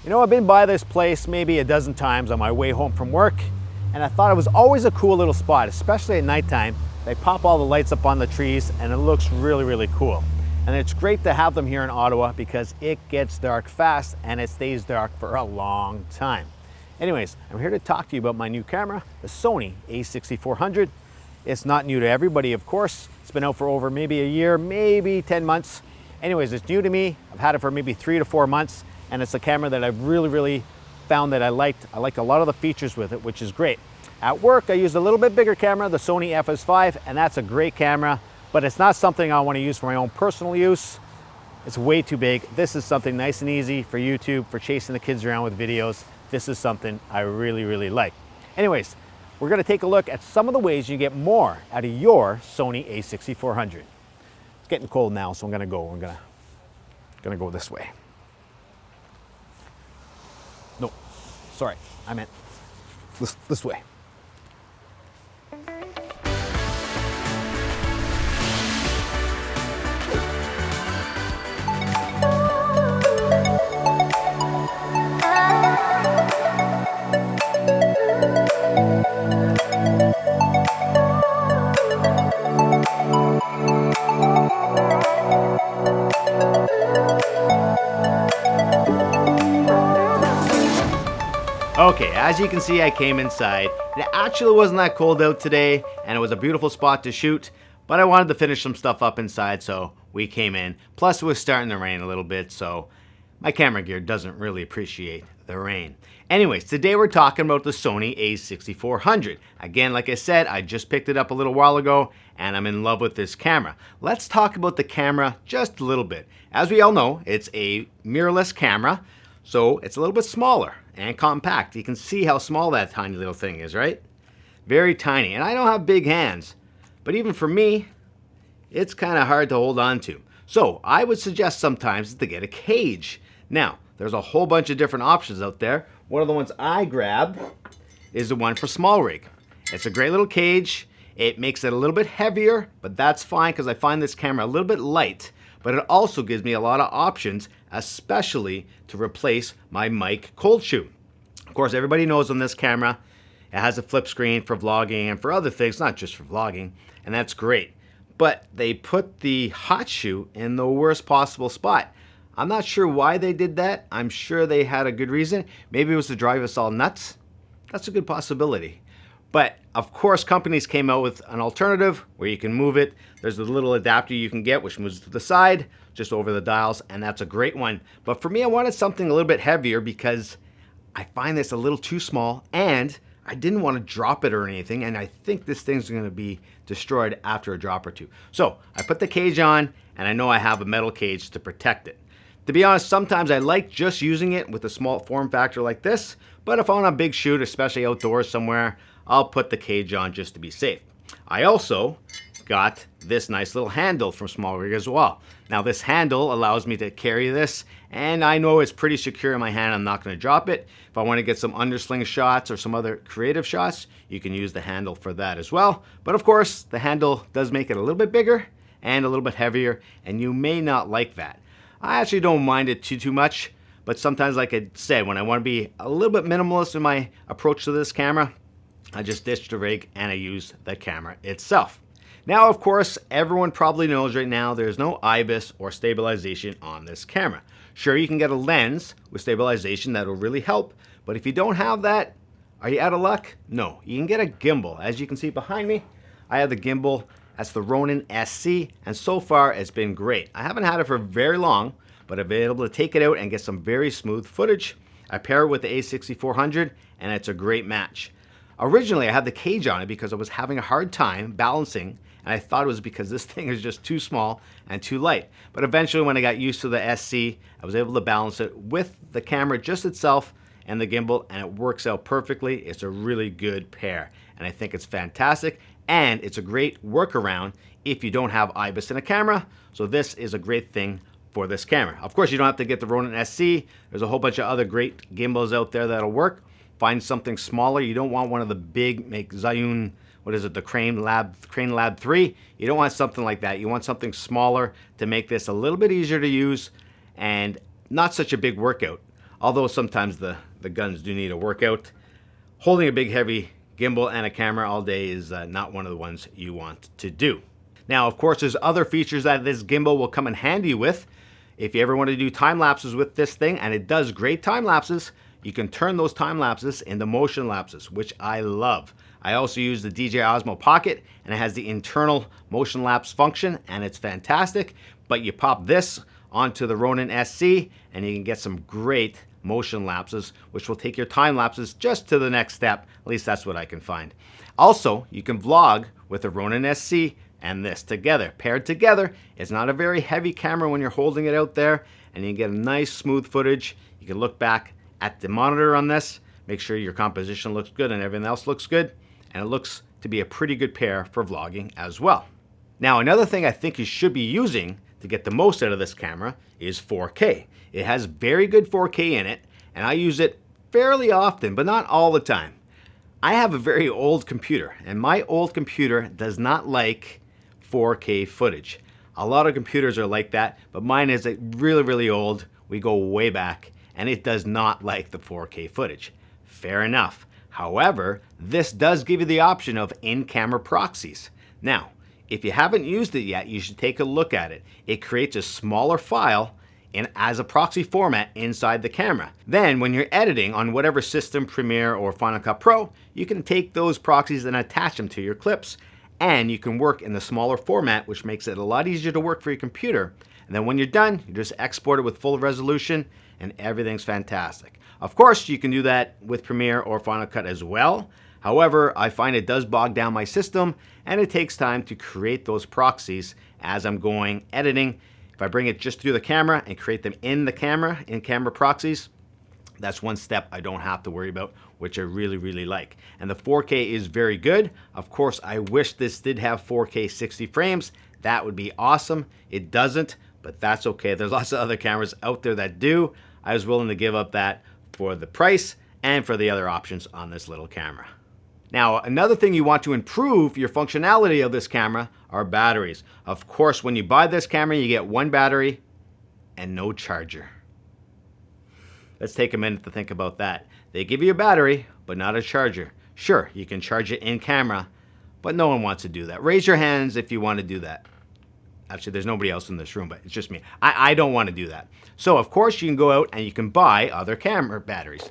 You know, I've been by this place maybe a dozen times on my way home from work, and I thought it was always a cool little spot, especially at nighttime. They pop all the lights up on the trees and it looks really, really cool. And it's great to have them here in Ottawa because it gets dark fast and it stays dark for a long time. Anyways, I'm here to talk to you about my new camera, the Sony A6400. It's not new to everybody, of course. It's been out for over maybe a year, maybe 10 months. Anyways, it's new to me. I've had it for maybe 3 to 4 months. And it's a camera that I've really found that I liked. I liked a lot of the features with it, which is great. At work, I used a little bit bigger camera, the Sony FS5, and that's a great camera, but it's not something I want to use for my own personal use. It's way too big. This is something nice and easy for YouTube, for chasing the kids around with videos. This is something I really like. Anyways, we're gonna take a look at some of the ways you get more out of your Sony A6400. It's getting cold now, so I'm gonna go this way. No, sorry, I meant this way. Okay, as you can see, I came inside. It actually wasn't that cold out today, and it was a beautiful spot to shoot, but I wanted to finish some stuff up inside, so we came in. Plus, it was starting to rain a little bit, so my camera gear doesn't really appreciate the rain. Anyways, today we're talking about the Sony A6400. Again, like I said, I just picked it up a little while ago, and I'm in love with this camera. Let's talk about the camera just a little bit. As we all know, it's a mirrorless camera, so it's a little bit smaller and compact. You can see how small that tiny little thing is, right? Very tiny. And I don't have big hands, but even for me, it's kind of hard to hold on to. So I would suggest sometimes to get a cage. Now, there's a whole bunch of different options out there. One of the ones I grabbed is the one for small rig. It's a great little cage. It makes it a little bit heavier, but that's fine because I find this camera a little bit light. But it also gives me a lot of options, especially to replace my mic cold shoe. Of course, everybody knows on this camera, it has a flip screen for vlogging and for other things, not just for vlogging, and that's great. But they put the hot shoe in the worst possible spot. I'm not sure why they did that. I'm sure they had a good reason. Maybe it was to drive us all nuts. That's a good possibility. But of course, companies came out with an alternative where you can move it. There's a little adapter you can get which moves to the side, just over the dials, and that's a great one. But for me, I wanted something a little bit heavier because I find this a little too small, and I didn't want to drop it or anything, and I think this thing's going to be destroyed after a drop or two. So I put the cage on, and I know I have a metal cage to protect it. To be honest, sometimes I like just using it with a small form factor like this, but if I'm on a big shoot, especially outdoors somewhere, I'll put the cage on just to be safe. I also got this nice little handle from Small Rig as well. Now this handle allows me to carry this, and I know it's pretty secure in my hand. I'm not going to drop it. If I want to get some undersling shots or some other creative shots, you can use the handle for that as well. But of course, the handle does make it a little bit bigger and a little bit heavier, and you may not like that. I actually don't mind it too much, but sometimes, like I said, when I want to be a little bit minimalist in my approach to this camera, I just ditch the rig and I use the camera itself. Now, of course, everyone probably knows right now there's no IBIS or stabilization on this camera. Sure, you can get a lens with stabilization that'll really help, but if you don't have that, are you out of luck? No, you can get a gimbal. As you can see behind me, I have the gimbal. That's the Ronin SC, and so far it's been great. I haven't had it for very long, but I've been able to take it out and get some very smooth footage. I pair it with the A6400, and it's a great match. Originally, I had the cage on it because I was having a hard time balancing, and I thought it was because this thing is just too small and too light. But eventually, when I got used to the SC, I was able to balance it with the camera just itself and the gimbal, and it works out perfectly. It's a really good pair, and I think it's fantastic, and it's a great workaround if you don't have IBIS in a camera. So this is a great thing for this camera. Of course, you don't have to get the Ronin SC. There's a whole bunch of other great gimbals out there that'll work. Find something smaller. You don't want one of the big, make Zhiyun, what is it, the Crane Lab 3. You don't want something like that. You want something smaller to make this a little bit easier to use and not such a big workout. although sometimes the guns do need a workout. Holding a big heavy gimbal and a camera all day is not one of the ones you want to do. Now, of course, there's other features that this gimbal will come in handy with. If you ever want to do time lapses with this thing, and it does great time lapses, you can turn those time lapses into motion lapses, which I love. I also use the DJI Osmo Pocket, and it has the internal motion lapse function, and it's fantastic. But you pop this onto the Ronin SC, and you can get some great motion lapses, which will take your time lapses just to the next step. At least that's what I can find. Also, you can vlog with the Ronin SC and this together. Paired together, it's not a very heavy camera when you're holding it out there, and you get a nice smooth footage. You can look back at the monitor on this, make sure your composition looks good and everything else looks good, and it looks to be a pretty good pair for vlogging as well. Now, another thing I think you should be using to get the most out of this camera is 4K. It has very good 4K in it, and I use it fairly often, but not all the time. I have a very old computer, and my old computer does not like 4K footage. A lot of computers are like that, but mine is really, really old. We go way back, and it does not like the 4K footage. Fair enough. However, this does give you the option of in-camera proxies. Now, if you haven't used it yet, you should take a look at it. It creates a smaller file as a proxy format inside the camera. Then when you're editing on whatever system, Premiere or Final Cut Pro, you can take those proxies and attach them to your clips, and you can work in the smaller format, which makes it a lot easier to work for your computer. And then when you're done, you just export it with full resolution, and everything's fantastic. Of course, you can do that with Premiere or Final Cut as well. However, I find it does bog down my system, and it takes time to create those proxies as I'm going editing. If I bring it just through the camera and create them in the camera, in-camera proxies, that's one step I don't have to worry about, which I really, really like. And the 4K is very good. Of course, I wish this did have 4K 60 frames. That would be awesome. It doesn't, but that's okay. There's lots of other cameras out there that do. I was willing to give up that for the price and for the other options on this little camera. Now, another thing you want to improve your functionality of this camera are batteries. Of course, when you buy this camera, you get one battery and no charger. Let's take a minute to think about that. They give you a battery, but not a charger. Sure, you can charge it in camera, but no one wants to do that. Raise your hands if you want to do that. Actually, there's nobody else in this room, but it's just me. I don't want to do that. So, of course, you can go out and you can buy other camera batteries.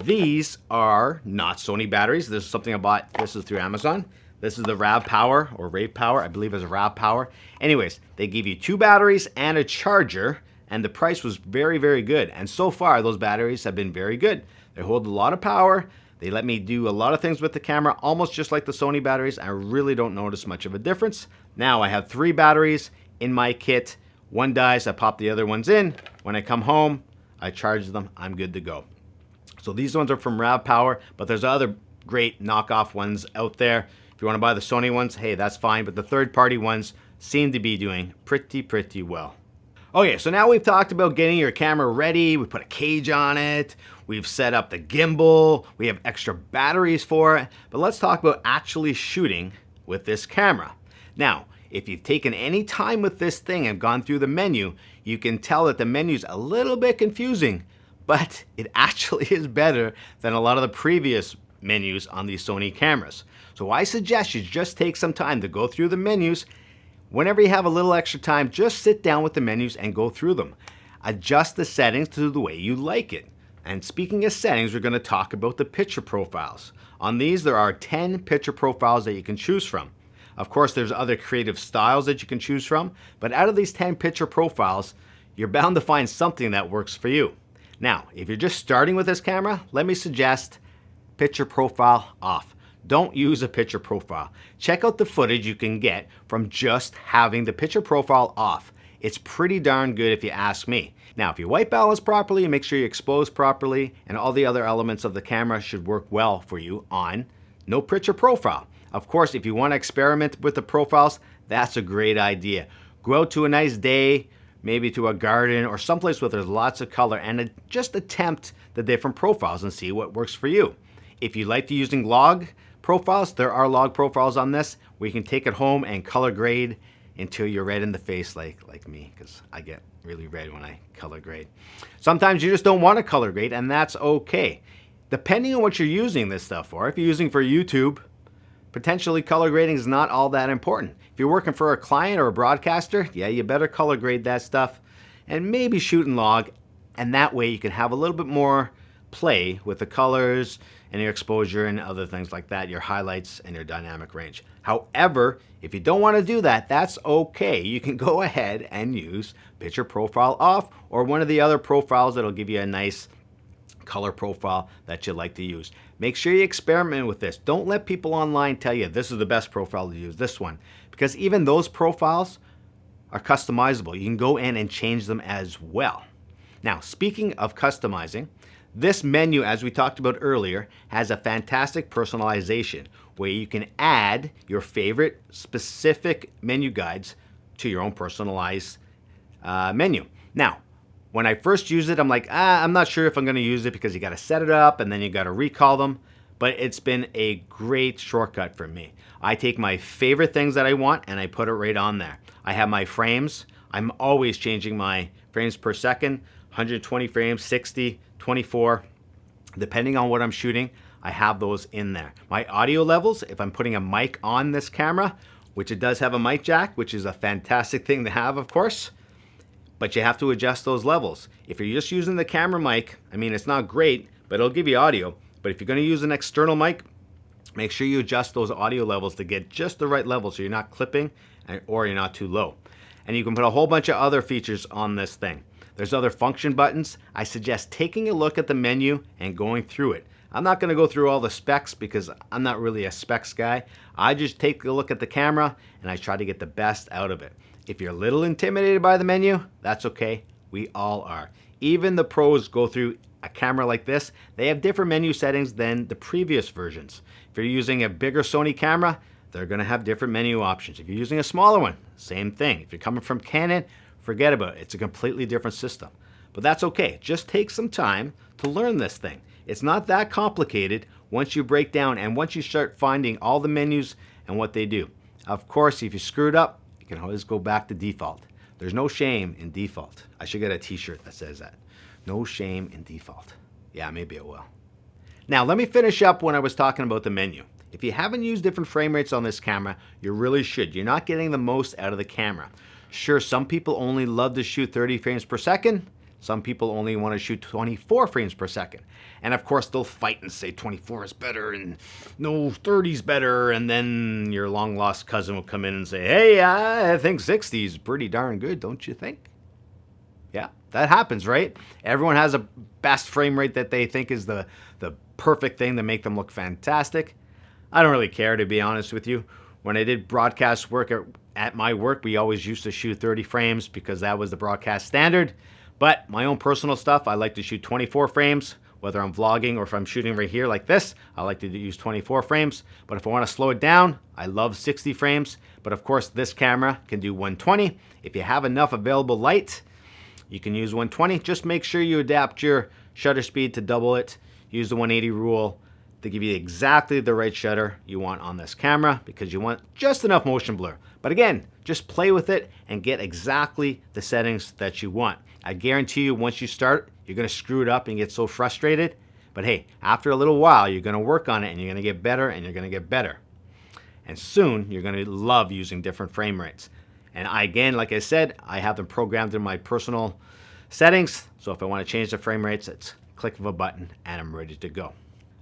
These are not Sony batteries. This is something I bought. This is through Amazon. This is the RAV Power, or Rave Power. I believe it's a RAV Power. Anyways, they give you 2 batteries and a charger, and the price was very, very good. And so far, those batteries have been very good. They hold a lot of power. They let me do a lot of things with the camera, almost just like the Sony batteries. I really don't notice much of a difference. Now I have 3 batteries in my kit. One dies, I pop the other ones in. When I come home, I charge them. I'm good to go. So these ones are from RAV Power, but there's other great knockoff ones out there. If you want to buy the Sony ones, hey, that's fine. But the third-party ones seem to be doing pretty well. Okay, so now we've talked about getting your camera ready. We put a cage on it. We've set up the gimbal. We have extra batteries for it. But let's talk about actually shooting with this camera. Now, if you've taken any time with this thing and gone through the menu, you can tell that the menu's a little bit confusing, but it actually is better than a lot of the previous menus on these Sony cameras. So I suggest you just take some time to go through the menus. Whenever you have a little extra time, just sit down with the menus and go through them. Adjust the settings to the way you like it. And speaking of settings, we're going to talk about the picture profiles. On these, there are 10 picture profiles that you can choose from. Of course, there's other creative styles that you can choose from, but out of these 10 picture profiles, you're bound to find something that works for you. Now, if you're just starting with this camera, let me suggest picture profile off. Don't use a picture profile. Check out the footage you can get from just having the picture profile off. It's pretty darn good if you ask me. Now, if you white balance properly and make sure you expose properly, and all the other elements of the camera should work well for you on no picture profile. Of course, if you want to experiment with the profiles, that's a great idea. Go out to a nice day, maybe to a garden or someplace where there's lots of color, and just attempt the different profiles and see what works for you. If you like using log profiles, there are log profiles on this where you can take it home and color grade until you're red in the face like me, because I get really red when I color grade. Sometimes you just don't want to color grade, and that's okay. Depending on what you're using this stuff for, if you're using for YouTube, potentially color grading is not all that important. If you're working for a client or a broadcaster, yeah, you better color grade that stuff and maybe shoot and log, and that way you can have a little bit more play with the colors and your exposure and other things like that, your highlights and your dynamic range. However, if you don't want to do that, that's okay. You can go ahead and use picture profile off or one of the other profiles that'll give you a nice color profile that you like to use. Make sure you experiment with this. Don't let people online tell you this is the best profile to use, this one, because even those profiles are customizable. You can go in and change them as well. Now, speaking of customizing, this menu, as we talked about earlier, has a fantastic personalization where you can add your favorite specific menu guides to your own personalized menu. Now, when I first used it, I'm like, I'm not sure if I'm going to use it because you got to set it up and then you got to recall them. But it's been a great shortcut for me. I take my favorite things that I want and I put it right on there. I have my frames. I'm always changing my frames per second, 120 frames, 60, 24. Depending on what I'm shooting, I have those in there. My audio levels, if I'm putting a mic on this camera, which it does have a mic jack, which is a fantastic thing to have, of course, but you have to adjust those levels. If you're just using the camera mic, I mean, it's not great, but it'll give you audio. But if you're going to use an external mic, make sure you adjust those audio levels to get just the right level so you're not clipping or you're not too low. And you can put a whole bunch of other features on this thing. There's other function buttons. I suggest taking a look at the menu and going through it. I'm not going to go through all the specs because I'm not really a specs guy. I just take a look at the camera and I try to get the best out of it. If you're a little intimidated by the menu, that's okay. We all are. Even the pros go through a camera like this. They have different menu settings than the previous versions. If you're using a bigger Sony camera, they're going to have different menu options. If you're using a smaller one, same thing. If you're coming from Canon, forget about it. It's a completely different system. But that's okay. Just take some time to learn this thing. It's not that complicated once you break down and once you start finding all the menus and what they do. Of course, if you screwed up, you can always go back to default. There's no shame in default. I should get a t-shirt that says that. No shame in default. Yeah, maybe it will. Now, let me finish up when I was talking about the menu. If you haven't used different frame rates on this camera, you really should. You're not getting the most out of the camera. Sure, some people only love to shoot 30 frames per second. Some people only want to shoot 24 frames per second. And of course, they'll fight and say 24 is better and no, 30 is better. And then your long lost cousin will come in and say, hey, I think 60 is pretty darn good, don't you think? Yeah, that happens, right? Everyone has a best frame rate that they think is the perfect thing to make them look fantastic. I don't really care, to be honest with you. When I did broadcast work at my work, we always used to shoot 30 frames because that was the broadcast standard. But my own personal stuff, I like to shoot 24 frames, whether I'm vlogging or if I'm shooting right here like this, I like to use 24 frames. But if I want to slow it down, I love 60 frames. But of course, this camera can do 120. If you have enough available light, you can use 120. Just make sure you adapt your shutter speed to double it. Use the 180 rule to give you exactly the right shutter you want on this camera because you want just enough motion blur. But again, just play with it and get exactly the settings that you want. I guarantee you once you start, you're going to screw it up and get so frustrated. But hey, after a little while, you're going to work on it and you're going to get better and you're going to get better. And soon, you're going to love using different frame rates. And again, like I said, I have them programmed in my personal settings. So if I want to change the frame rates, it's a click of a button and I'm ready to go.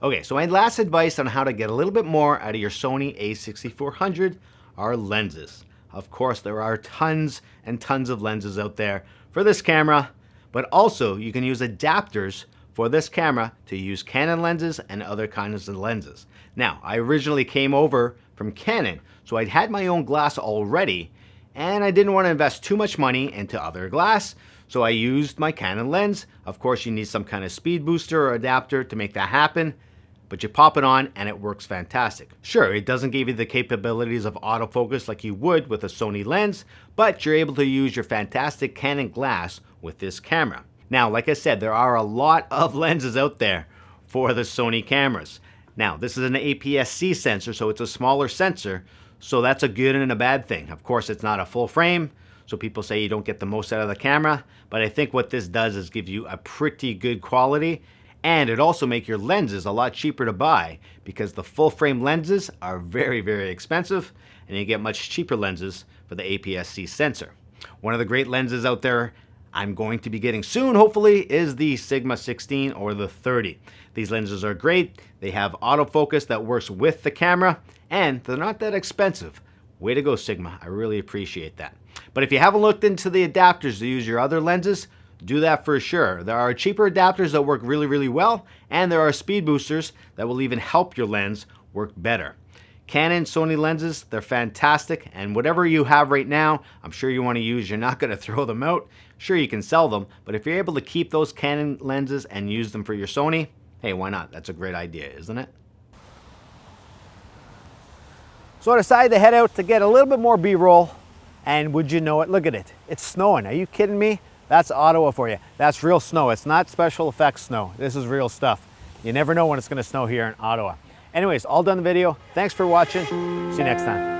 Okay, so my last advice on how to get a little bit more out of your Sony A6400 are lenses. Of course, there are tons and tons of lenses out there for this camera, but also you can use adapters for this camera to use Canon lenses and other kinds of lenses. Now, I originally came over from Canon, so I'd had my own glass already, and I didn't want to invest too much money into other glass, so I used my Canon lens. Of course, you need some kind of speed booster or adapter to make that happen, but you pop it on and it works fantastic. Sure, it doesn't give you the capabilities of autofocus like you would with a Sony lens, but you're able to use your fantastic Canon glass with this camera. Now, like I said, there are a lot of lenses out there for the Sony cameras. Now, this is an APS-C sensor, so it's a smaller sensor, So that's a good and a bad thing. Of course, it's not a full frame, so people say you don't get the most out of the camera, but I think what this does is give you a pretty good quality, and it also makes your lenses a lot cheaper to buy because the full frame lenses are very, very expensive, and you get much cheaper lenses for the APS-C sensor. One of the great lenses out there I'm going to be getting soon, hopefully, is the Sigma 16 or the 30. These lenses are great. They have autofocus that works with the camera, and they're not that expensive. Way to go, Sigma. I really appreciate that. But if you haven't looked into the adapters to use your other lenses, do that for sure. There are cheaper adapters that work really, really well, and there are speed boosters that will even help your lens work better. Canon, Sony lenses, they're fantastic, and whatever you have right now, I'm sure you want to use. You're not going to throw them out. Sure, you can sell them, but if you're able to keep those Canon lenses and use them for your Sony, hey, why not? That's a great idea, isn't it? So I decided to head out to get a little bit more B-roll, and would you know it, look at it. It's snowing. Are you kidding me? That's Ottawa for you. That's real snow. It's not special effects snow. This is real stuff. You never know when it's going to snow here in Ottawa. Anyways, all done the video. Thanks for watching. See you next time.